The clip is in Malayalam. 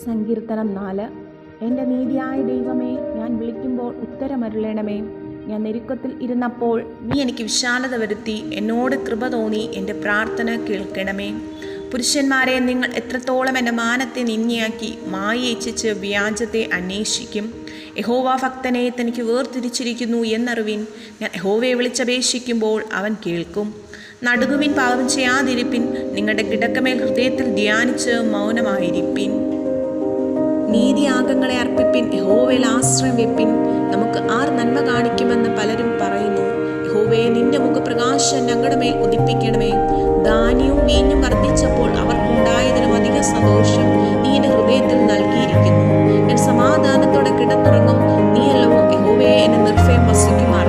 സങ്കീർത്തനം 4. എൻ്റെ നീതിയായ ദൈവമേ, ഞാൻ വിളിക്കുമ്പോൾ ഉത്തരമരുളണമേ. ഞാൻ ഞെരുക്കത്തിൽ ഇരുന്നപ്പോൾ നീ എനിക്ക് വിശാലത വരുത്തി. എന്നോട് കൃപ തോന്നി എൻ്റെ പ്രാർത്ഥന കേൾക്കണമേ. പുരുഷന്മാരെ, നിങ്ങൾ എത്രത്തോളം എൻ്റെ മാനത്തെ നിന്ദയാക്കി മായ ഇച്ഛിച്ച് വ്യാജത്തെ അന്വേഷിക്കും. യഹോവ ഭക്തനെ തനിക്ക് വേർതിരിച്ചിരിക്കുന്നു എന്നറിവിൻ. ഞാൻ യഹോവയെ വിളിച്ചപേക്ഷിക്കുമ്പോൾ അവൻ കേൾക്കും. നടുങ്ങുവിൻ, പാപം ചെയ്യാതിരിപ്പിൻ. നിങ്ങളുടെ കിടക്കമേൽ ഹൃദയത്തിൽ ധ്യാനിച്ച് മൗനമായിരിപ്പിൻ. നീതിയാഗങ്ങളെ അർപ്പിപ്പിൻ, യഹോവയിൽ ആശ്രയം വെപ്പിൻ. നമുക്ക് ആർ നന്മ കാണിക്കുമെന്ന് പലരും പറയുന്നു. യഹോവയെ, നിന്റെ മുഖപ്രകാശം ഞങ്ങളുടെ മേൽ ഉദിപ്പിക്കണമേ. ധാന്യവും വീഞ്ഞും വർദ്ധിച്ചപ്പോൾ അവർക്കുണ്ടായതിലും അധിക സന്തോഷം നീ എൻ്റെ ഹൃദയത്തിൽ നൽകിയിരിക്കുന്നു. ഞാൻ സമാധാനത്തോടെ കിടന്നുറങ്ങും. നീയല്ലോ യഹോവയെ എന്നെ നിർഭയം വസിക്കുമാർ.